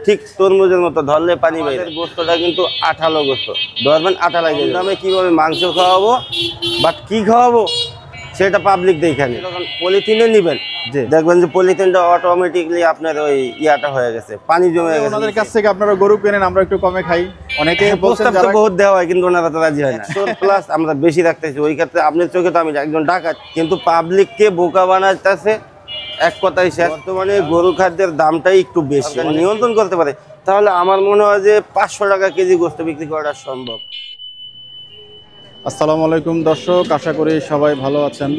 ঠিক তরমুজের মতো ধরলে পানি বাইরে। গোস্তটা কিন্তু আঠালো গোস্ত, ধরবেন আঠা লাগে। দামে কিভাবে মাংস খাওয়াবো বাট কি খাওয়াবো সেটা পাবলিক দেখেনি। যখন পলিথিনে নিবেন দেখবেন যে পলিথিনটা অটোমেটিকলি আপনার ওই ইয়াটা হয়ে গেছে, পানি জমে গেছে। ওনাদের কাছ থেকে আপনারা গরু কেনেন, আমরা একটু কমে খাই। অনেকে প্রস্তাব তো বহুত দেওয়া হয় কিন্তু ওনারা তো রাজি হয় না। প্লাস আমরা বেশি রাখতেছি, ওই ক্ষেত্রে আপনার চোখে তো আমি একজন ডাকাত, কিন্তু পাবলিককে বোকা বানাইতেছে। এক কথাই শেষ, বর্তমানে গরু খাদ্যের দামটাই একটু বেশি, নিয়ন্ত্রণ করতে পারে তাহলে আমার মনে হয় যে 500 টাকা কেজি গোস্ত বিক্রি করাটা সম্ভব। আসসালামু আলাইকুম দর্শক, আশা করি সবাই ভালো আছেন।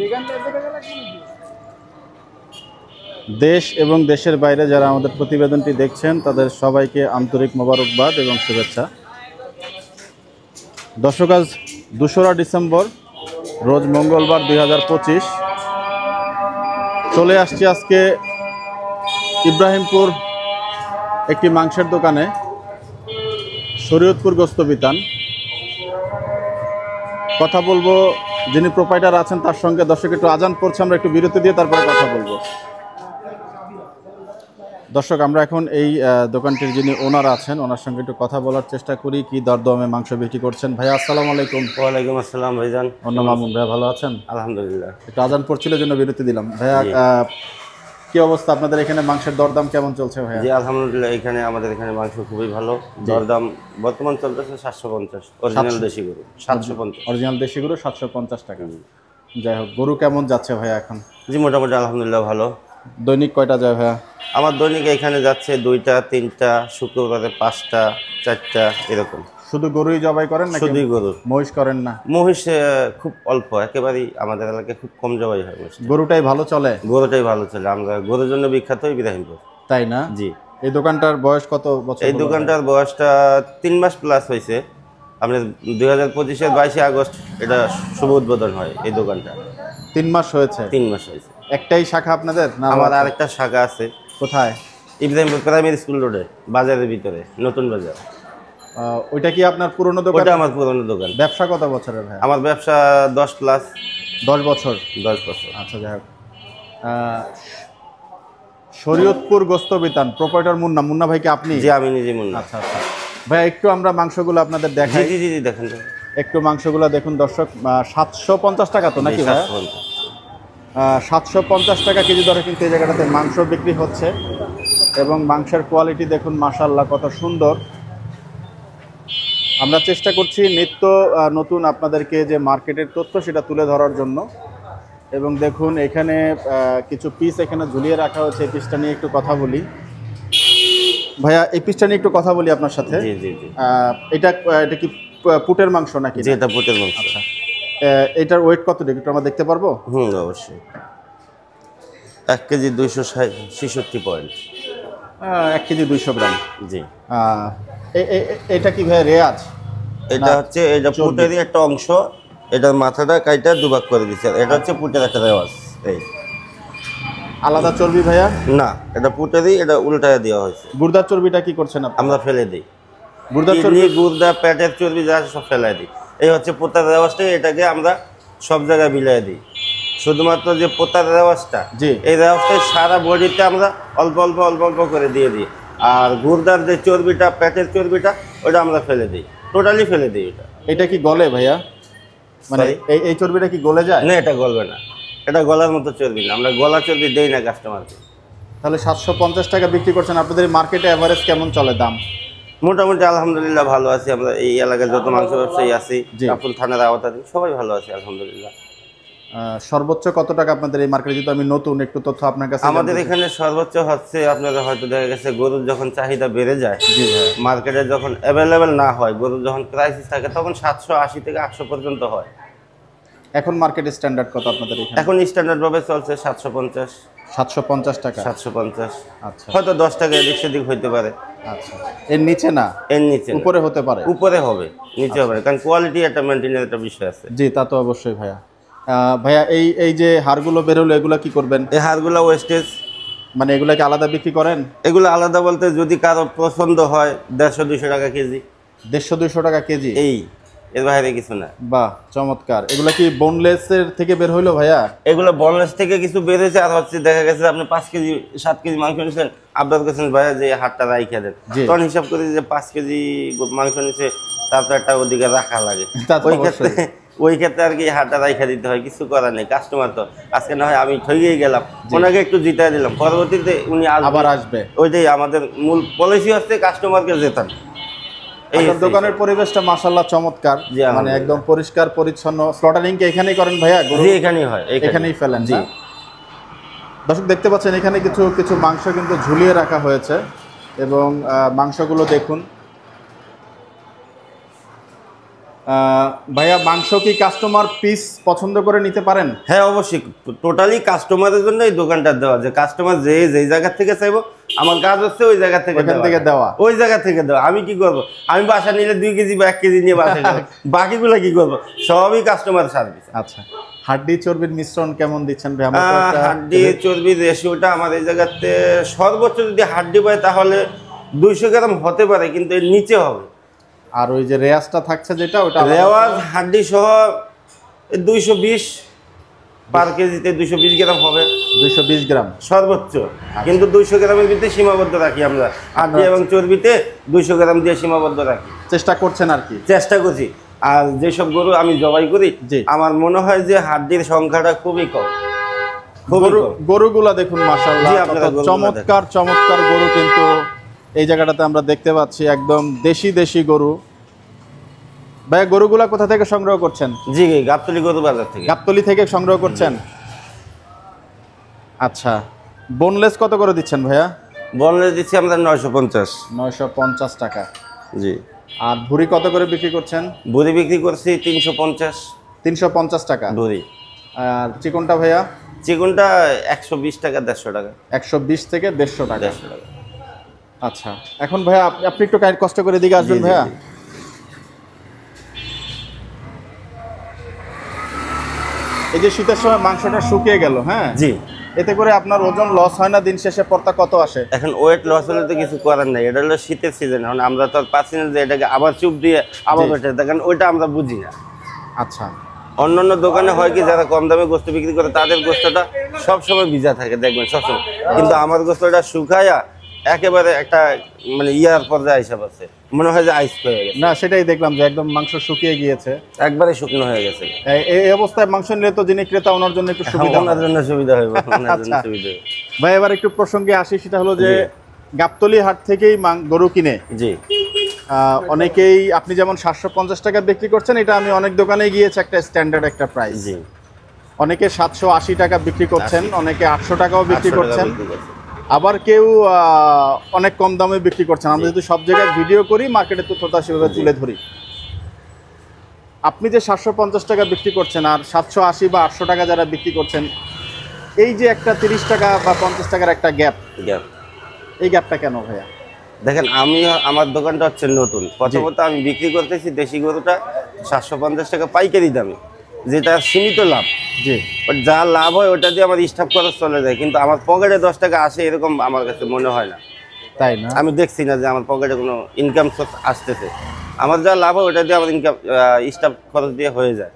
দেশ এবং দেশের বাইরে যারা আমাদের প্রতিবেদনটি দেখছেন তাদের সবাইকে আন্তরিক মোবারকবাদ এবং শুভেচ্ছা। দর্শক, আজ 2রা ডিসেম্বর, রোজ মঙ্গলবার 2025। চলে আসছি আজকে ইব্রাহিমপুর একটি মাংসের দোকানে, শরীয়তপুর গোস্ত বিতান। কথা বলবো যিনি প্রোপাইটার আছেন তার সঙ্গে। দর্শক, একটু আজান পড়ছে, আমরা একটু বিরতি দিয়ে তারপরে কথা বলবো। দর্শক, আমরা এখন এই দোকানটির যিনি ওনার আছেন ওনার সঙ্গে একটু কথা বলার চেষ্টা করি, কি দরদামে মাংস বিক্রি করছেন। ভাইয়া আসসালামু আলাইকুম। ওয়ালাইকুম আসসালাম ভাইজান। অন্য মামুন ভাইয়া, ভালো আছেন? আলহামদুলিল্লাহ। একটু আজান পড়ছিল জন্য বিরতি দিলাম। ভাইয়া, কি অবস্থা আপনাদের এখানে? মাংসের দরদাম কেমন চলছে ভাইয়া? জি আলহামদুলিল্লাহ, এখানে আমাদের এখানে মাংস খুবই ভালো। দরদাম বর্তমান চলতেছে 750, অরিজিনাল দেশি গরু 750। অরিজিনাল দেশি গরু 750 টাকা। যাই হোক, গরু কেমন যাচ্ছে ভাইয়া এখন? জি মোটামুটি আলহামদুলিল্লাহ ভালো। দৈনিক কয়টা যায় ভাইয়া? আমার দৈনিক এখানে যাচ্ছে 2টা 3টা, শুক্রবারে 5টা 4টা এরকম। শুধু গরুই জবাই করেন নাকি শুধুই গরু? মহিষ করেন না? মহিষ খুব অল্প, একেবারেই আমাদের এলাকায় খুব কম জবাই হয়। গরুটাই ভালো চলে? গরুটাই ভালো চলে, আমরা গরুর জন্য বিখ্যাত ইব্রাহিমপুর। তাই না? জি। এই দোকানটার বয়স কত বছর? এই দোকানটার বয়সটা 3 মাস প্লাস হয়েছে। আপনার 2025-এর 22 আগস্ট এটা শুভ উদ্বোধন হয় এই দোকানটা। 3 মাস হয়েছে? 3 মাস হয়েছে। একটাই শাখা আপনাদের না? আমার আরেকটা শাখা আছে। কোথায়? ইব্রাহিমপুর প্রাইমারি স্কুল রোডে, বাজারের ভিতরে, নতুন বাজার। ওইটা কি আপনার পুরনো দোকান? ওটা আমার পুরনো দোকান। ব্যবসা কত বছরের ভাই? আমার ব্যবসা 10 প্লাস। 10 বছর? 10 বছর। আচ্ছা, যাই হোক। শরীয়তপুর গোস্ত বিতান, প্রোপাইটার মুন্না ভাই কি আপনি? জি আমি নিজে মুন্না। আচ্ছা আচ্ছা ভাই, একটু আমরা মাংসগুলো আপনাদের দেখাই। জি জি জি দেখেন একটু মাংসগুলো দেখুন দর্শক। 750 টাকা তো নাকি ভাই? 750 টাকা কেজি দরে কিন্তু এই জায়গাটাতে মাংস বিক্রি হচ্ছে। এবং মাংসের কোয়ালিটি দেখুন, মাশাআল্লাহ কত সুন্দর। আমরা চেষ্টা করছি নিত্য নতুন আপনাদেরকে যে মার্কেটের তথ্য সেটা তুলে ধরার জন্য। এবং দেখুন এখানে কিছু পিস এখানে ঝুলিয়ে রাখা হয়েছে। এই পিসটা নিয়ে একটু কথা বলি ভাইয়া, এই পিসটা নিয়ে একটু কথা বলি আপনার সাথে। জি জি জি। এটা কি পুটের মাংস নাকি? জি এটা পুটের মাংস। আচ্ছা, এটার ওয়েট কত একটু আমরা দেখতে পারবো? অবশ্যই। 1 কেজি 266 পয়েন্ট। 1 কেজি 200 গ্রাম। জি। এটা কি ভাই রেয়াজ? এটা হচ্ছে এটা পুটেরই একটা অংশ। এটার মাথাটা কাইটা দুভাগ করে দিচ্ছে। এটা হচ্ছে পুটের একটা রেওয়াজ। এই আলাদা চর্বি ভাইয়া? না, এটা পুটেরই, এটা উল্টায় দেওয়া হয়েছে। গুর্দার চর্বিটা কি করছেন আপনি? আমরা ফেলে দিই। গুর্দার চর্বি, গুর্দা, পেটের চর্বি যা সব ফেলাই দিই। এই হচ্ছে পোতার রেওয়াজটা, এটাকে আমরা সব জায়গায় বিলাই দিই। শুধুমাত্র যে পোতার রেওয়াজটা, এই রেওয়াজটা সারা বডিতে আমরা অল্প অল্প অল্প অল্প করে দিয়ে দিই। আর গুর্দার যে চর্বিটা, পেটের চর্বিটা, ওটা আমরা ফেলে দিই, টোটালি ফেলে দিই। এটা কি গলে ভাইয়া? মানে এই চর্বিটা কি গলে যায়? না, এটা গলবে না। এটা গলার মতো চর্বি না, আমরা গলা চর্বি দেই না কাস্টমারকে। তাহলে 750 টাকা বিক্রি করছেন। আপনাদের মার্কেটে এভারেজ কেমন চলে দাম? মোটামুটি আলহামদুলিল্লাহ ভালো আছি। আমরা এই এলাকায় যত মাংস ব্যবসায়ী আছি, কাপুল থানার আওতাধীন, সবাই ভালো আছে আলহামদুলিল্লাহ। সর্বোচ্চ কত টাকা আপনাদের এই মার্কেটে? যেহেতু আমি নতুন, একটু তথ্য আপনার কাছে। আমাদের এখানে সর্বোচ্চ হচ্ছে, আপনাদের হয়তো দেখা গেছে গরুর যখন চাহিদা বেড়ে যায়, মার্কেটে যখন অ্যাভেলেবেল না হয়, গরুর যখন ক্রাইসিস থাকে, তখন 780 থেকে 800 পর্যন্ত হয়। এখন মার্কেট স্ট্যান্ডার্ড কত আপনাদের এখানে? এখন স্ট্যান্ডার্ড ভাবে চলছে 750। 750 টাকা? 750। আচ্ছা, হয়তো 10 টাকা এদিক সেদিক হইতে পারে। আচ্ছা, এর নিচে না? এর নিচে, উপরে হতে পারে। উপরে হবে, নিচে হবে, কারণ কোয়ালিটি একটা মেইনটেইনের একটা বিষয় আছে। জি, তা তো অবশ্যই ভাইয়া। ভাইয়া, এই যে হাড়গুলো বেরোলো, এগুলো কি করবেন? এই হাড়গুলো ওয়েস্টেজ, মানে এগুলাকে আলাদা বিক্রি করেন? এগুলো আলাদা বলতে যদি কারো পছন্দ হয় 150-200 টাকা কেজি। 150-200 টাকা কেজি? এই এর বাইরে কিছু না। বাহ চমৎকার। এগুলা কি বোনলেস এর থেকে বের হইলো ভাইয়া? এগুলো বোনলেস থেকে কিছু বের হয়েছে, আর হচ্ছে দেখা গেছে আপনি 5 কেজি 7 কেজি মাংস নিচ্ছেন, আবদার করছেন ভাইয়া যে হাটটা রাইখা দেন, তখন হিসাব করে যে 5 কেজি মাংস নিচ্ছে তার তো একটা ওদিকে রাখা লাগে, ওই ক্ষেত্রে আর কি হাটটা রাইখা দিতে হয়, কিছু করার নেই। কাস্টমার তো আজকে না হয় আমি ঠকিয়ে গেলাম, ওনাকে একটু জিতাই দিলাম, পরবর্তীতে উনি আবার আসবে। ওইটাই আমাদের মূল পলিসি হচ্ছে কাস্টমারকে জেতান। এই দোকানের পরিবেশটা মাশাআল্লাহ চমৎকার, মানে একদম পরিষ্কার পরিচ্ছন্ন। স্লটারিং কি এখানেই করেন ভাইয়া? জি এখানেই হয়, এখানেই ফেলেন। জি দর্শক দেখতে পাচ্ছেন এখানে কিছু কিছু মাংস কিন্তু ঝুলিয়ে রাখা হয়েছে এবং মাংসগুলো দেখুন। ভাইয়া মাংস কি কাস্টমার পিস পছন্দ করে নিতে পারেন? হ্যাঁ অবশ্যই, টোটালি কাস্টমারের জন্য এই দোকানটা দেওয়া, যে কাস্টমার যেই জায়গা থেকে চাইবো, আমার কাজ হচ্ছে ওই জায়গা থেকে দেওয়া, ওই জায়গা থেকে দেওয়া। আমি কি করবো, আমি বাসা নিলে 2 কেজি বা 1 কেজি নিয়ে বাসা যাবো, বাকিগুলো কি করবো, সবই কাস্টমার সার্ভিস। আচ্ছা, হাড্ডি চর্বির মিশ্রণ কেমন দিচ্ছেন ভাই? হাড্ডি চর্বির রেশিওটা আমার এই জায়গাতে সর্বোচ্চ যদি হাড্ডি পায় তাহলে 200 গ্রাম হতে পারে, কিন্তু এর নিচে হবে। আর ওই যে রেওয়াজটা থাকছে যেটা, ওটা রেওয়াজ হাড্ডি সহ 220 পার কেজিতে 220 গ্রাম হবে, 220 গ্রাম সর্বোচ্চ। কিন্তু 200 গ্রামের ভিতরে সীমাবদ্ধ রাখি আমরা, হাড্ডি এবং চর্বিতে 200 গ্রাম দিয়ে সীমাবদ্ধ রাখি। চেষ্টা করছেন আর কি? চেষ্টা করছি। আর যেসব গরু আমি জবাই করি, আমার মনে হয় যে হাড্ডির সংখ্যাটা খুবই কম। গরুগুলা দেখুন মাশাআল্লাহ, চমৎকার চমৎকার গরু কিন্তু এই জায়গাটাতে আমরা দেখতে পাচ্ছি, একদম দেশি দেশি গরু। ভাই গরুগুলা কোথা থেকে সংগ্রহ করছেন? জি গাবতলী গরু বাজার থেকে। গাবতলী থেকে সংগ্রহ করছেন? আচ্ছা, বোনলেস কত করে দিচ্ছেন ভাইয়া? বোনলেস দিচ্ছি আমরা 950 টাকা। জি। আর ভুঁড়ি কত করে বিক্রি করছেন? ভুঁড়ি বিক্রি করছি 350 টাকা ভুঁড়ি। আর চিকনটা ভাইয়া? চিকনটা 120 টাকা 150 টাকা। 120 থেকে 150 টাকা। আচ্ছা, এখন ভাইয়া আপনি একটু কষ্ট করে দিকে আসবেন ভাইয়া। এই যে শীতের সময় মাংসটা শুকিয়ে গেল, হ্যাঁ জি, এতে করে আপনার ওজন লস হয় না? দিন শেষে পড়তা কত আসে? এখন ওয়েট লস হলে তো কিছু করার নাই, এটা হলো শীতের সিজন, এখন আমরা তো পাচ্ছি না যে এটাকে আবার চুপ দিয়ে আবার ওঠে, দেখেন ওইটা আমরা বুঝি না। আচ্ছা, অন্যান্য দোকানে হয় কি, যারা কম দামে গোস্ত বিক্রি করে তাদের গোস্তটা সবসময় ভিজা থাকে, দেখবেন সবসময়, কিন্তু আমার গোস্তটা শুকায়া একেবারে একটা মানে ইয়ার পর্যায়ে হিসাব আছে, মনে হয় যে আইস হয়ে গেছে। না সেটাই দেখলাম যে একদম মাংস শুকিয়ে গিয়েছে, একবারে শুকনো হয়ে গেছে। এই অবস্থায় মাংস নিলে তো যিনি ক্রেতা ওনার জন্য একটু সুবিধা, ওনার জন্য সুবিধা হবে, ওনার জন্য সুবিধা হবে। ভাই এবার একটু প্রসঙ্গে আসি, সেটা হলো যে গাবতলী হাট থেকেই গরু কিনে, জি অনেকেই আপনি যেমন 750 টাকা বিক্রি করছেন, এটা আমি অনেক দোকানে গিয়েছি একটা স্ট্যান্ডার্ড একটা প্রাইস। জি, অনেকে 780 টাকা বিক্রি করছেন, অনেকে 800 টাকাও বিক্রি করছেন, আবার কেউ অনেক কম দামে বিক্রি করছেন। আমরা যদি সব জায়গায় ভিডিও করি, মার্কেটের তথ্যটা সেভাবে তুলে ধরি। আপনি যে 750 টাকা বিক্রি করছেন আর 780 বা 800 টাকা যারা বিক্রি করছেন, এই যে একটা 30 টাকা বা 50 টাকার একটা গ্যাপ, এই গ্যাপটা কেন ভাইয়া? দেখেন, আমার দোকানটা হচ্ছে নতুন, প্রথমত আমি বিক্রি করতেছি দেশি গরুটা 750 টাকা পাইকারি দামে, যেটা সীমিত লাভ। জি, যা লাভ হয় ওটা দিয়ে আমার স্টাফ খরচ চলে যায়, কিন্তু আমার পকেটে 10 টাকা আসে এরকম আমার কাছে মনে হয় না। তাই না? আমি দেখছি না যে আমার পকেটে কোনো ইনকাম সোর্স আসতেছে। আমার যা লাভ হয় ওটা দিয়ে আমার ইনকাম স্টাফ খরচ দিয়ে হয়ে যায়,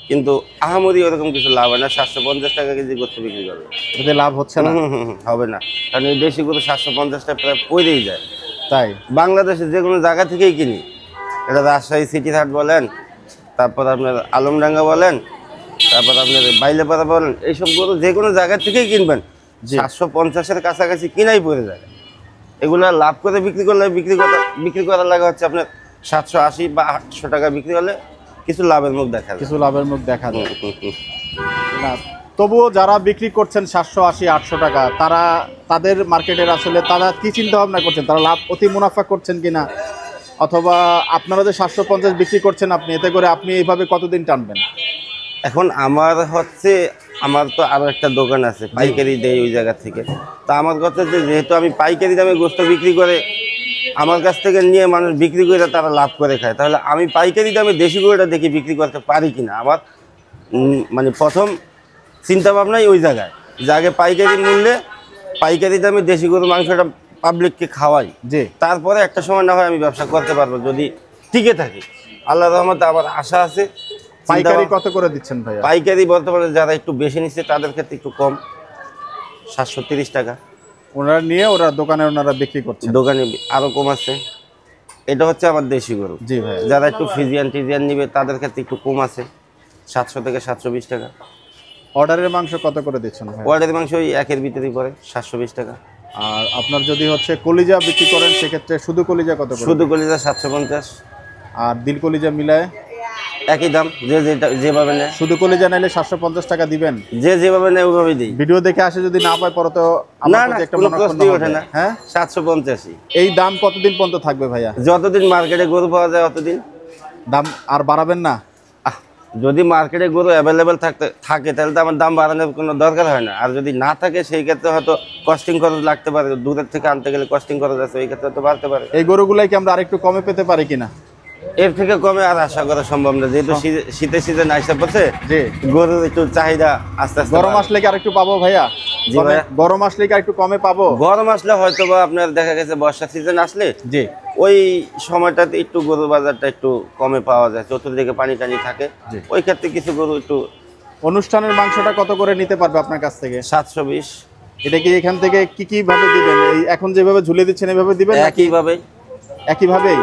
কিন্তু আহামরি ওরকম কিছু লাভ হয় না। 750 টাকা কেজি গোস্ত বিক্রি করবে, এতে লাভ হচ্ছে না? হবে না, কারণ এই দেশি গরু 750 টাকা প্রায় পড়েই যায়। তাই বাংলাদেশে যে কোনো জায়গা থেকেই কিনি, এটা রাজশাহী সিটি হাট বলেন, তারপর আপনার আলমডাঙ্গা বলেন, তারপর আপনার বাইলেপাড়া বলেন, এইসব গরু যে কোনো জায়গা থেকেই কিনবেন 750-এর কাছাকাছি কিনাই পড়ে যায়। এগুলো লাভ করে বিক্রি করার লাগে হচ্ছে আপনার 780 বা 800 টাকা বিক্রি হলে কিছু লাভের মুখ দেখা যায়, কিছু লাভের মুখ দেখা যায়। না তবুও যারা বিক্রি করছেন 780-800 টাকা, তাদের মার্কেটের আসলে তারা কি চিন্তা ভাবনা করছেন? তারা লাভ অতি মুনাফা করছেন কিনা, অথবা আপনারা যে 750 বিক্রি করছেন আপনি, এতে করে আপনি এইভাবে কতদিন টানবেন? এখন আমার তো আরো একটা দোকান আছে, পাইকারি দেয় ওই জায়গা থেকে। তা আমার কথা যেহেতু আমি পাইকারি দামে গোস্ত বিক্রি করে আমার কাছ থেকে নিয়ে মানুষ বিক্রি করে তারা লাভ করে খায়, তাহলে আমি পাইকারি দামে দেশি গরুটা দেখে বিক্রি করতে পারি কিনা। আমার মানে প্রথম চিন্তা ভাবনাই ওই জায়গায় যে আগে পাইকারি মূল্যে পাইকারি দামে দেশি গরুর মাংসটা পাবলিককে খাওয়াই, যে তারপরে একটা সময় না হয় আমি ব্যবসা করতে পারবো, যদি টিকে থাকি। আল্লাহর রহমতে আমার আশা আছে। পাইকারি কত করে দিচ্ছেন ভাইয়া? পাইকারি বর্তমানে যারা একটু বেশি নিচ্ছে তাদের ক্ষেত্রে একটু কম, 730 টাকা। ওনারা নিয়ে দোকানে ওনারা বিক্রি করছেন? দোকানে আরো কম আছে। এটা হচ্ছে আমার দেশি গরু। জি ভাই। যারা একটু ফিজিয়ান টিজিয়ান নিবে তাদের ক্ষেত্রে একটু কম আছে, 700 থেকে 720 টাকা। অর্ডারের মাংস কত করে দিচ্ছেন ভাই? অর্ডারের মাংস ওই একের ভিতরেই পড়ে 720 টাকা। আর আপনার যদি হচ্ছে কলিজা বিক্রি করেন সেক্ষেত্রে শুধু কলিজা কত করে? শুধু কলিজা 750। আর দিল কলিজা মিলায় একই দাম, যেভাবে নেয়। শুধু কলিজা নাইলে 750 টাকা দিবেন? যেভাবে নেয় ওইভাবেই দিই। ভিডিও দেখে আসে যদি না পায় পরে তো না না, কোনো প্রশ্নই ওঠে না। হ্যাঁ, 750। এই দাম কতদিন পর্যন্ত থাকবে ভাইয়া? যতদিন মার্কেটে গরু পাওয়া যায় অতদিন। দাম আর বাড়াবেন না? যদি মার্কেটে গরু অ্যাভেলেবেল থাকে তাহলে তো আমার দাম বাড়ানোর কোনো দরকার হয় না। আর যদি না থাকে সেই ক্ষেত্রে হয়তো কস্টিং খরচ লাগতে পারে, দূরের থেকে আনতে গেলে কস্টিং খরচ আছে, ওই ক্ষেত্রে তো বাড়তে পারে। এই গরুগুলাই কি আমরা আরেকটু কমে পেতে পারি কিনা? এর থেকে কমে আর আশা করা সম্ভব না, যেহেতু শীতের সিজন আইসা পড়ছে। জি, গরুর একটু চাহিদা আস্তে আস্তে। গরম আসলে কি আরেকটু পাবো ভাইয়া? জি ভাইয়া। গরম আসলে কি আরেকটু কমে পাবো? গরম আসলে হয়তো বা আপনার দেখা গেছে বর্ষা সিজন আসলে জি, ওই সময়টাতে একটু গরুর বাজারটা একটু কমে পাওয়া যায়, চতুর্দিকে পানি টানি থাকে, ওই ক্ষেত্রে কিছু গরু একটু। অনুষ্ঠানের মাংসটা কত করে নিতে পারবে আপনার কাছ থেকে? 720। এটা কি এখান থেকে কি ভাবে দিবেন? এই এখন যেভাবে ঝুলে দিচ্ছেন এভাবে দিবেন? একইভাবেই। একইভাবেই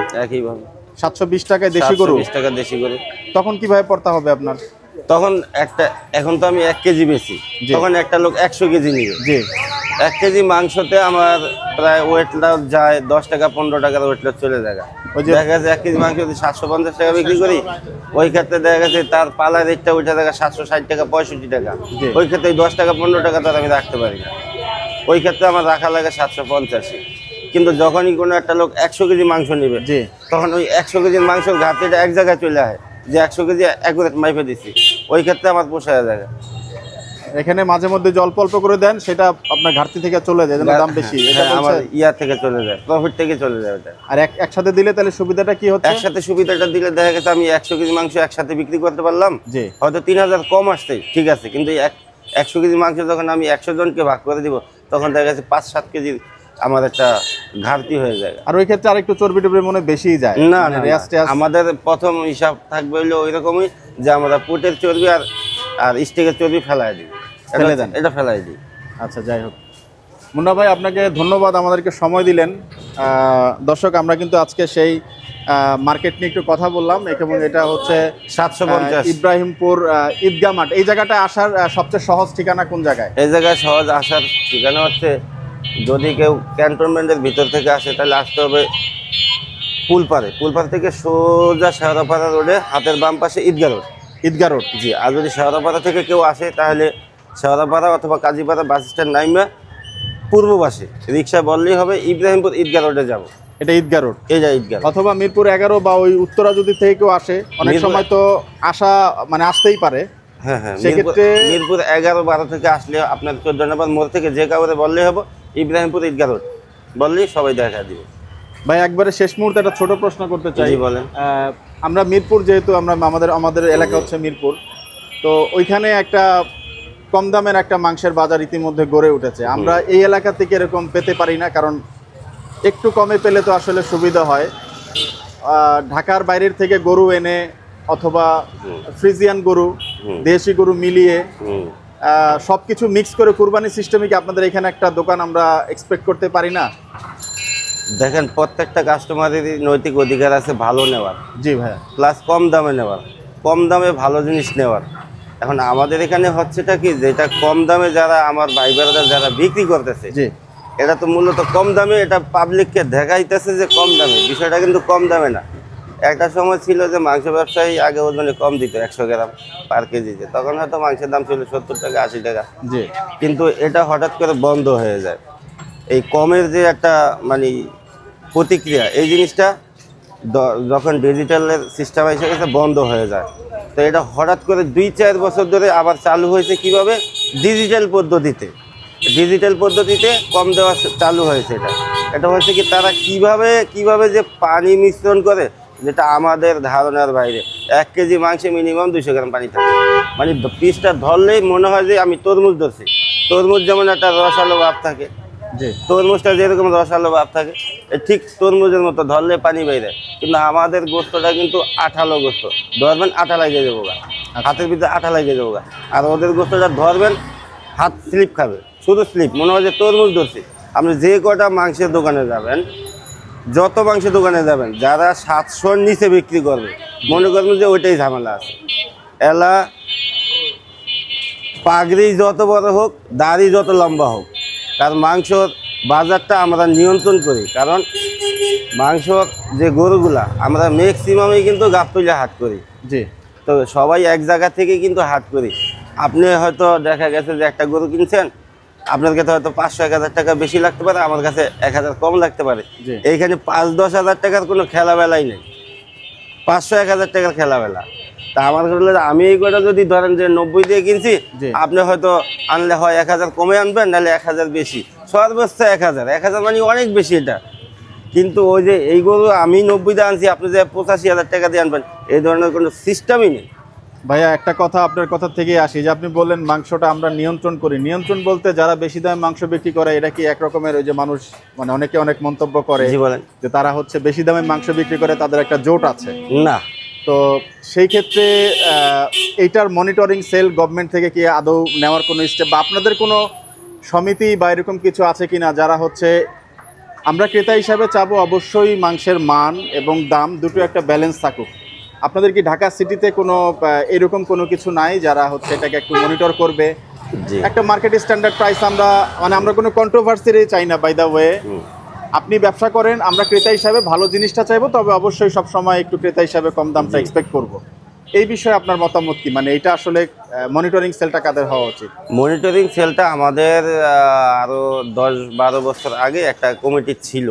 720 টাকায় দেশি গরু? 720 টাকা দেশি গরু। তখন কিভাবে পড়তে হবে আপনার? তখন এখন তো আমি 1 কেজি বেশি, তখন একটা লোক 100 কেজি নিবে। জি, 1 কেজি মাংসতে আমার প্রায় ওয়েট লস যায় 10 টাকা 15 টাকার ওয়েট লস চলে যায়। দেখা গেছে 1 কেজি মাংস যদি 750 টাকা বিক্রি করি, ওই ক্ষেত্রে দেখা গেছে তার পালা রেটটা উঠে দেখা 760 টাকা 65 টাকা। ওই ক্ষেত্রে 10 টাকা 15 টাকা তার আমি রাখতে পারি না, ওই ক্ষেত্রে আমার রাখা লাগে 750। কিন্তু যখনই কোনো একটা লোক 100 কেজি মাংস নেবে, তখন ওই 100 কেজির মাংসের ঘাটতিটা এক জায়গায় চলে আসে, যে 100 কেজি অ্যাকুরেট মাইপে দিচ্ছি, ওই ক্ষেত্রে আমার পোষায় যায়। এখানে মাঝে মধ্যে অল্প অল্প করে দেন, সেটা আপনার ঘাটতি থেকে চলে যায়, দাম বেশি, এটা আমার ইয়ার থেকে চলে যায়, প্রফিট থেকে চলে যায় ওটা। আর একসাথে দিলে তাহলে সুবিধাটা কি হচ্ছে? একসাথে সুবিধাটা দিলে দেখা গেছে আমি 100 কেজি মাংস একসাথে বিক্রি করতে পারলাম, হয়তো 3000 কম আসছে, ঠিক আছে, কিন্তু 100 কেজি মাংস যখন আমি 100 জনকে ভাগ করে দিব, তখন দেখা গেছে 5-7 কেজি আমার একটা ঘাটতি হয়ে যায়। আর ওই ক্ষেত্রে আরেকটু চর্বি টর্বি মনে বেশি যায়? না, আমাদের প্রথম হিসাব থাকবে হইলো ওই রকমই, যে আমরা পুটের চর্বি আর স্টিকের চর্বি ফেলাই দিই, এটা ফেলাই দিই। আচ্ছা, যাই হোক, মুন্না ভাই আপনাকে ধন্যবাদ, আমাদেরকে সময় দিলেন। দর্শক, আমরা কিন্তু আজকে সেই মার্কেট নিয়ে একটু কথা বললাম, এবং এটা হচ্ছে 750 ইব্রাহিমপুর ঈদগাহ মাঠ। এই জায়গাটা আসার সবচেয়ে সহজ ঠিকানা কোন জায়গায়? এই জায়গায় সহজ আসার ঠিকানা হচ্ছে, যদি কেউ ক্যান্টনমেন্টের ভিতর থেকে আসে তাহলে আসতে হবে পুলপাড় থেকে সোজা শেওড়াপাড়া রোডে হাতের বাম পাশে ঈদগাহ রোড। জি, আর যদি শেওড়াপাড়া থেকে কেউ আসে তাহলে শেওড়াপাড়া অথবা কাজীপাড়া বাস স্ট্যান্ড নাইমা পূর্ব পাশে রিক্সা বললেই হবে, ইব্রাহিমপুর ঈদগাহ রোডে যাবো। এটা ঈদগাহ রোড? এটা ঈদগাহ। অথবা মিরপুর 11 বা ওই উত্তরা যদি থেকে কেউ আসে, অনেক সময় তো আসতেই পারে। হ্যাঁ, সেক্ষেত্রে মিরপুর 11-12 থেকে আসলে আপনার 14 নম্বর মোড় থেকে যে কাউরে বললেই হবে ইব্রাহিমপুর ঈদগাহ রোড বললেই সবাই দেখা দিবে। ভাই, একবারে শেষ মুহূর্তে একটা ছোট প্রশ্ন করতে চাই। বলেন। আমরা মিরপুর, যেহেতু আমাদের এলাকা হচ্ছে মিরপুর, তো ওইখানে একটা কম দামের একটা মাংসের বাজার ইতিমধ্যে গড়ে উঠেছে। আমরা এই এলাকা থেকে এরকম পেতে পারি না, কারণ একটু কমে পেলে তো আসলে সুবিধা হয়। ঢাকার বাইরের থেকে গরু এনে অথবা ফ্রিজিয়ান গরু, দেশি গরু মিলিয়ে সবকিছু মিক্স করে কুরবানি সিস্টেমে কি আপনাদের এখানে একটা দোকান আমরা এক্সপেক্ট করতে পারি না? দেখেন, প্রত্যেকটা কাস্টমারেরই নৈতিক অধিকার আছে ভালো নেওয়ার। জি ভাইয়া। প্লাস কম দামে নেওয়ার, কম দামে ভালো জিনিস নেওয়ার। এখন আমাদের এখানে হচ্ছেটা কি, যেটা কম দামে যারা আমার ভাই বোনেরা যারা বিক্রি করতেছে, এটা তো মূলত কম দামে, এটা পাবলিককে দেখাইতেছে যে কম দামে, বিষয়টা কিন্তু কম দামে না। একটা সময় ছিল যে মাংস ব্যবসায়ী আগে ওজনে কম দিত, 100 গ্রাম পার কেজিতে, তখন হয়তো মাংসের দাম ছিল 70 টাকা 80 টাকা। কিন্তু এটা হঠাৎ করে বন্ধ হয়ে যায়। এই কমের যে একটা প্রতিক্রিয়া, এই জিনিসটা যখন ডিজিটালের সিস্টেম এসে গেছে বন্ধ হয়ে যায়। তো এটা হঠাৎ করে 2-4 বছর ধরে আবার চালু হয়েছে। কিভাবে? ডিজিটাল পদ্ধতিতে কম দেওয়া চালু হয়েছে। এটা হচ্ছে কি, তারা কিভাবে যে পানি মিশ্রণ করে, যেটা আমাদের ধারণার বাইরে। 1 কেজি মাংসে মিনিমাম 200 গ্রাম পানি থাকে, পিসটা ধরলেই মনে হয় যে আমি তরমুজ ধরছি। তরমুজ যেমন একটা রসালো ভাব থাকে, তরমুজটা যেরকম রসালো ভাব থাকে ঠিক তরমুজের মতো ধরলে পানি বেরে, কিন্তু আমাদের গোস্তটা কিন্তু আঠালো গোস্ত, ধরবেন আঠা লাগিয়ে দেবো গা, হাতের ভিতরে আঠা লাগিয়ে দেবো গা। আর ওদের গোস্তটা ধরবেন হাত স্লিপ খাবে, শুধু স্লিপ, মনে হয় যে তরমুজ ধরছি। আপনি যে কটা মাংসের দোকানে যাবেন, যত মাংসের দোকানে যাবেন, যারা 700-র নিচে বিক্রি করবে মনে করবেন যে ওইটাই ঝামেলা আছে। এলা পাগড়ি যত বড় হোক, দাড়ি যত লম্বা হোক, কারণ মাংসর বাজারটা আমরা নিয়ন্ত্রণ করি। কারণ মাংসর যে গরুগুলা আমরা ম্যাক্সিমামই কিন্তু গাবতলী হাট করি, তো সবাই এক জায়গা থেকে কিন্তু হাট করি। আপনি হয়তো দেখা গেছে যে একটা গরু কিনছেন, আপনার কাছে হয়তো 500-1000 টাকা বেশি লাগতে পারে, আমার কাছে 1000 কম লাগতে পারে। এইখানে 5-10 হাজার টাকার কোনো খেলাবেলাই নেই, 500-1000 টাকার খেলাবেলা। তা আমার কাছে আমি এই গোটা যদি ধরেন যে 90 দিয়ে কিনছি, আপনি হয়তো আনলে হয় 1000 কমে আনবেন, নাহলে 1000 বেশি, সর্বোচ্চ 1000 মানে অনেক বেশি এটা। কিন্তু ওই যে এই গরু আমি 90 দিয়ে আনছি, আপনি যে 85,000 টাকা দিয়ে আনবেন, এই ধরনের কোনো সিস্টেমই নেই। ভাইয়া একটা কথা আপনার কথা থেকে আসি, যে আপনি বললেন মাংসটা আমরা নিয়ন্ত্রণ করি। নিয়ন্ত্রণ বলতে যারা বেশি দামে মাংস বিক্রি করে, এটা কি এক রকমের ওই যে মানুষ মানে অনেকে অনেক মন্তব্য করে যে তারা হচ্ছে বেশি দামে মাংস বিক্রি করে, তাদের একটা জোট আছে না? তো সেই ক্ষেত্রে এইটার মনিটরিং সেল গভর্নমেন্ট থেকে কি আদৌ নেওয়ার কোনো স্টেপ বা আপনাদের কোনো সমিতি বা এরকম কিছু আছে কিনা, যারা হচ্ছে আমরা ক্রেতা হিসাবে চাবো অবশ্যই মাংসের মান এবং দাম দুটো একটা ব্যালেন্স থাকুক। আপনাদের কি ঢাকা সিটিতে কোনো এরকম কোনো কিছু নাই যারা হচ্ছে এটাকে একটু মনিটর করবে? একটা মার্কেট স্ট্যান্ডার্ড প্রাইস আমরা মানে আমরা কোনো কন্ট্রোভার্সি চাই না। বাই দ্য ওয়ে, আপনি ব্যবসা করেন, আমরা ক্রেতা হিসাবে ভালো জিনিসটা চাইবো, তবে অবশ্যই সব সময় একটু ক্রেতা হিসাবে কম দামটা এক্সপেক্ট করব। এই বিষয়ে আপনার মতামত কি? মানে এটা আসলে মনিটরিং সেলটা কাদের হওয়া উচিত? মনিটরিং সেলটা আমাদের আরো 10-12 বছর আগে একটা কমিটি ছিল,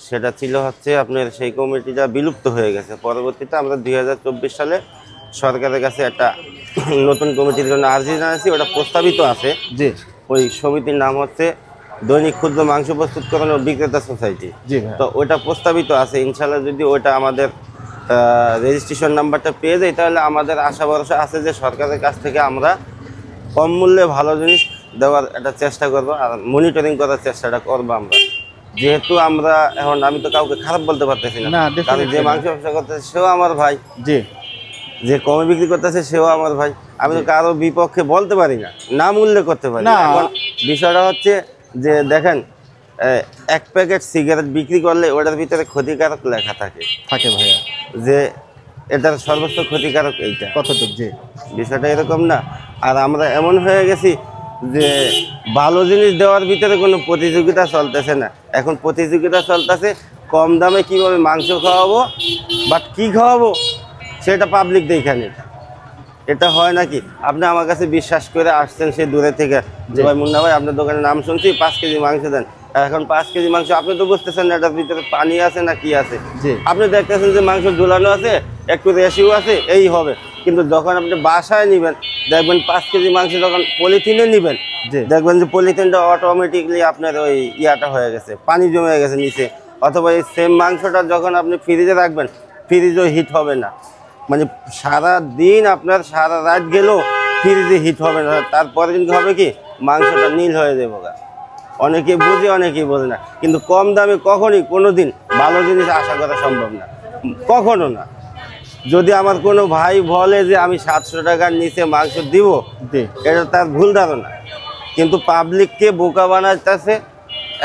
সেটা ছিল হচ্ছে আপনার, সেই কমিটিটা বিলুপ্ত হয়ে গেছে। পরবর্তীতে আমরা 2024 সালে সরকারের কাছে একটা নতুন কমিটির জন্য আর্জি জানাচ্ছি, ওটা প্রস্তাবিত আছে। ওই সমিতির নাম হচ্ছে দৈনিক ক্ষুদ্র মাংস প্রস্তুতকরণ ও বিক্রেতা সোসাইটি। তো ওটা প্রস্তাবিত আছে, ইনশাল্লাহ যদি ওটা আমাদের রেজিস্ট্রেশন নাম্বারটা পেয়ে যাই, তাহলে আমাদের আশা ভরসা আছে যে সরকারের কাছ থেকে আমরা কম মূল্যে ভালো জিনিস দেওয়ার একটা চেষ্টা করব, আর মনিটরিং করার চেষ্টাটা করবো আমরা। যেহেতু আমরা এখন, আমি তো কাউকে খারাপ বলতে পারতেছি না, কারণ যে মাংস ব্যবসা করতেছে সেও আমার ভাই, যে কমে বিক্রি করতেছে সেও আমার ভাই। আমি তো কারো বিপক্ষে বলতে পারি না, নাম উল্লেখ করতে পারি না। এখন বিষয়টা হচ্ছে যে দেখেন, এক প্যাকেট সিগারেট বিক্রি করলে ওটার ভিতরে ক্ষতিকারক লেখা থাকে ভাইয়া, যে এটার সর্বোচ্চ ক্ষতিকারক এইটা কতটুকু, যে বিষয়টা এরকম না। আর আমরা এমন হয়ে গেছি যে ভালো জিনিস দেওয়ার ভিতরে কোনো প্রতিযোগিতা চলতেছে না, এখন প্রতিযোগিতা চলতেছে কম দামে কিভাবে মাংস খাওয়াবো, বাট কি খাওয়াবো সেটা পাবলিক দেখে নেই। এটা হয় নাকি? আপনি আমার কাছে বিশ্বাস করে আসছেন সে দূরে থেকে, যে ভাই মুন্না ভাই আপনার দোকানের নাম শুনছি, 5 কেজি মাংস দেন। এখন 5 কেজি মাংস আপনি তো বুঝতেছেন না এটার ভিতরে পানি আছে না কি আছে, আপনি দেখতেছেন যে মাংস ঝুলানো আছে, একটু রেশিও আছে, এই হবে। কিন্তু যখন আপনি বাসায় নেবেন, দেখবেন 5 কেজি মাংস যখন পলিথিনে নেবেন, দেখবেন যে পলিথিনটা অটোমেটিকলি আপনার ওই ইয়াটা হয়ে গেছে, পানি জমে গেছে নিচে। অথবা এই সেম মাংসটা যখন আপনি ফ্রিজে রাখবেন, ফ্রিজও হিট হবে না, মানে সারা দিন আপনার সারা রাত গেলেও ফ্রিজে হিট হবে না। তারপরে কিন্তু হবে কি, মাংসটা নীল হয়ে যাবে। অনেকে বুঝে, অনেকেই বোঝে না। কিন্তু কম দামে কখনই কোনো দিন ভালো জিনিস আশা করা সম্ভব না, কখনো না। যদি আমার কোনো ভাই বলে যে আমি 700 টাকার নিচে মাংস দিব, এটা তার ভুল ধারণা। কিন্তু পাবলিককে বোকা বানাইতেছে,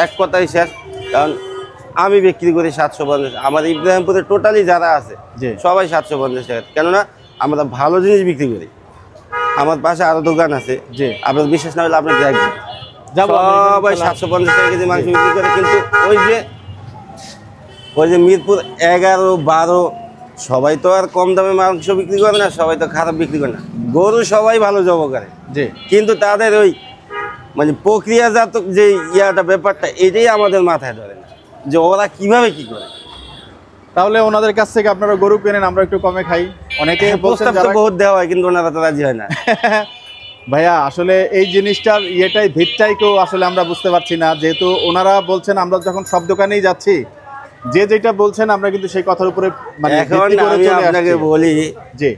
এক কথাই শেষ। কারণ আমি বিক্রি করি 750, আমার ইব্রাহিমপুরে টোটালি যারা আছে সবাই 750 টাকা, কেননা আমরা ভালো জিনিস বিক্রি করি। আমার পাশে আরো দোকান আছে, আপনার বিশ্বাস না হলে আপনি দেখবেন, সবাই 750 টাকা কেজি মাংস বিক্রি করে। কিন্তু ওই যে মিরপুর 11-12 সবাই তো আর কম দামে মাংস বিক্রি করে না, সবাই তো খারাপ বিক্রি করে না। গরু সবাই ভালো জব করে, কিন্তু তাদের ওই মানে প্রক্রিয়াজাত যে ইয়াটা ব্যাপারটা, এটাই আমাদের মাথায় ধরে না যে ওরা কিভাবে কি করে। তাহলে ওনাদের কাছ থেকে আপনারা গরু কেনেন, আমরা একটু কমে খাই। অনেকে বহুত দেওয়া হয়, কিন্তু ওনারা তো রাজি হয় না। ভাইয়া আসলে এই জিনিসটার ইয়েটাই ভিতটাই কেউ আসলে আমরা বুঝতে পারছি না। যেহেতু ওনারা বলছেন, আমরা যখন সব দোকানেই যাচ্ছি, যে যেটা বলছেন আমরা কিন্তু সেই কথার উপরে মানে এখন আমি আপনাকে বলি যে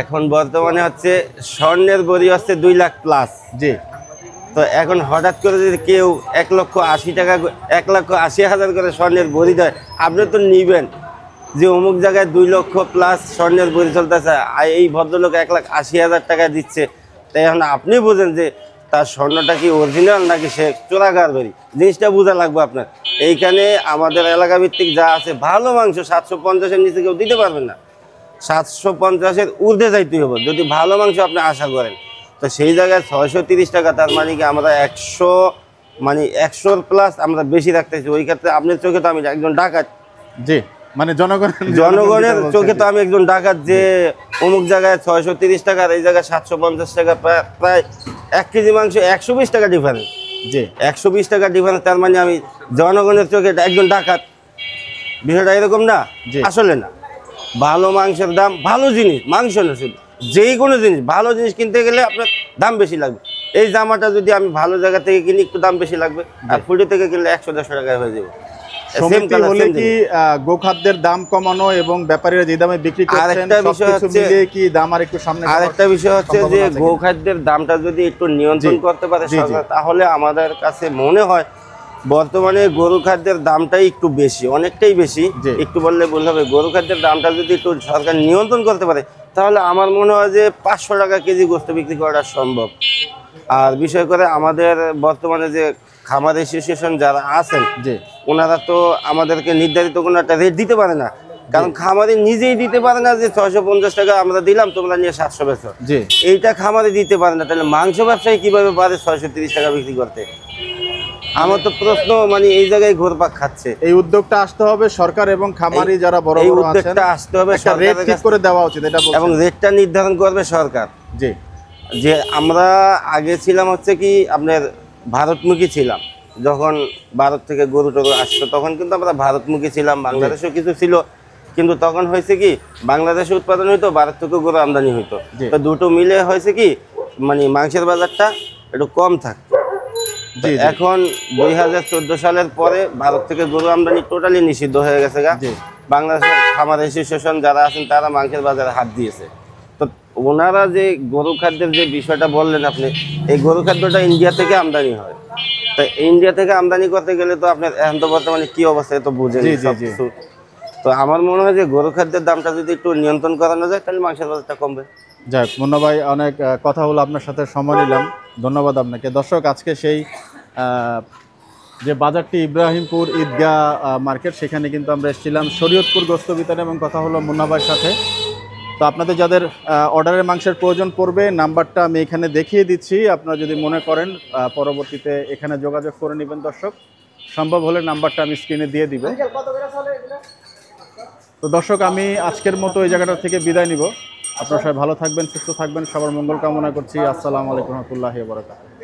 এখন বর্তমানে হচ্ছে স্বর্ণের বড়ি হচ্ছে 2 লাখ প্লাস। তো এখন হঠাৎ করে যদি কেউ 1,80,000 টাকা 1,80,000 করে স্বর্ণের ভরি দেয়, আপনি তো নিবেন যে অমুক জায়গায় 2 লক্ষ প্লাস স্বর্ণের ভরি চলতেছে, আর এই ভদ্রলোক 1,80,000 টাকা দিচ্ছে। তাই এখন আপনি বোঝেন যে তার স্বর্ণটা কি অরিজিনাল নাকি সে চোরাকার ভরি, জিনিসটা বোঝা লাগবে আপনার। এইখানে আমাদের এলাকা ভিত্তিক যা আছে ভালো মাংস 750-এর নিচে কেউ দিতে পারবেন না, 750-এর ঊর্ধ্বে যাইতে হবে যদি ভালো মাংস আপনি আশা করেন। তো সেই জায়গায় 630 টাকা, তার মানে কি আমরা 100 প্লাস আমরা বেশি রাখতেছি। ওই ক্ষেত্রে আপনার চোখে তো আমি একজন ডাকাত, জি মানে জনগণের চোখে তো আমি একজন ডাকাত যে অমুক জায়গায় 630 টাকা আর এই জায়গায় 750 টাকা, প্রায় 1 কেজি মাংস 120 টাকা ডিফারেন্স। জি 120 টাকা ডিফারেন্স, তার মানে আমি জনগণের চোখে একজন ডাকাত। বিষয়টা এরকম না, আসলে না। ভালো মাংসের দাম, ভালো জিনিস, মাংস না শুধু যেই কোনো জিনিস, ভালো জিনিস কিনতে গেলে আপনার দাম বেশি লাগবে। এই জামাটা যদি আমি ভালো জায়গা থেকে কিনি একটু দাম বেশি লাগবে, আর ফুটে থেকে কিনলে 100-150 টাকায় হয়ে যাবে। সমিতি হলে কি গোখাদ্যের দাম কমানো এবং ব্যাপারীরা যে দামে বিক্রি করছেন সবকিছু মিলিয়ে কি দাম আর একটু সামনে? আরেকটা বিষয় হচ্ছে যে গোখাদ্যের দামটা যদি একটু নিয়ন্ত্রণ করতে পারে সরকার, তাহলে আমাদের কাছে মনে হয় বর্তমানে গরু খাদ্যের দামটাই একটু বেশি, অনেকটাই বেশি। একটু বললে ভুল হবে, গরু খাদ্যের দামটা যদি একটু সরকার নিয়ন্ত্রণ করতে পারে, তাহলে আমার মনে হয় যে 500 টাকা কেজি গোস্ত বিক্রি করাটা সম্ভব। আর বিষয় করে আমাদের বর্তমানে যে খামার অ্যাসোসিয়েশন যারা আছেন, ওনারা তো আমাদেরকে নির্ধারিত কোনো একটা রেট দিতে পারে না, কারণ খামারে নিজেই দিতে পারে না যে 650 টাকা আমরা দিলাম, তোমরা নিয়ে 700 বেচো, এইটা খামারে দিতে পারে না। তাহলে মাংস ব্যবসায়ী কিভাবে পারে 630 টাকা বিক্রি করতে? আমার তো প্রশ্ন, মানে এই জায়গায় ঘুরপাক খাচ্ছে। এই উদ্যোগটা আসতে হবে সরকার এবং খামারি যারা বড় বড় আছেন, উদ্যোগটা আসতে হবে, রেট ঠিক করে দেওয়া উচিত এটা, এবং রেটটা নির্ধারণ করবে সরকার। জি, যে আমরা আগে ছিলাম হচ্ছে কি আপনার ভারতমুখী ছিলাম, যখন ভারত থেকে গরু টরু আসতো তখন কিন্তু আমরা ভারতমুখী ছিলাম, বাংলাদেশেও কিছু ছিল, কিন্তু তখন হয়েছে কি বাংলাদেশে উৎপাদন হইতো, ভারত থেকে গরু আমদানি হইতো, তো দুটো মিলে হয়েছে কি মানে মাংসের বাজারটা একটু কম থাকতো। এখন 2014 সালের পরে ভারত থেকে গরু আমদানি টোটালি নিষিদ্ধ হয়ে গেছে। বাংলাদেশের খামার অ্যাসোসিয়েশন যারা আছেন তারা মাংসের বাজারে হাত দিয়েছে। তো ওনারা যে গরু খাদ্যের যে বিষয়টা বললেন আপনি, এই গরু খাদ্যটা ইন্ডিয়া থেকে আমদানি হয়। তো ইন্ডিয়া থেকে আমদানি করতে গেলে তো আপনার এখন তো বর্তমানে কি অবস্থা তো বুঝেন সবকিছু। তো আমার মনে হয় যে গরু খাদ্যের দামটা যদি একটু নিয়ন্ত্রণ করানো যায় তাহলে মাংসের বাজারটা কমবে। যাক মুন্না ভাই, অনেক কথা হলো, আপনার সাথে সময় নিলাম, ধন্যবাদ আপনাকে। দর্শক, আজকে সেই যে বাজারটি ইব্রাহিমপুর ঈদগাহ মার্কেট, সেখানে কিন্তু আমরা এসেছিলাম শরীয়তপুর গোস্ত বিতানে, এবং কথা হলো মুন্না ভাইয়ের সাথে। তো আপনাদের যাদের অর্ডারের মাংসের প্রয়োজন পড়বে, নাম্বারটা আমি এখানে দেখিয়ে দিচ্ছি, আপনারা যদি মনে করেন পরবর্তীতে এখানে যোগাযোগ করে নেবেন। দর্শক, সম্ভব হলে নাম্বারটা আমি স্ক্রিনে দিয়ে দিব। তো দর্শক, আমি আজকের মতো এই জায়গাটা থেকে বিদায় নিব। আপনারা সবাই ভালো থাকবেন, সুস্থ থাকবেন, সবার মঙ্গল কামনা করছি। আসসালামু আলাইকুম ওয়া রাহমাতুল্লাহি ওয়া বারাকাতুহু।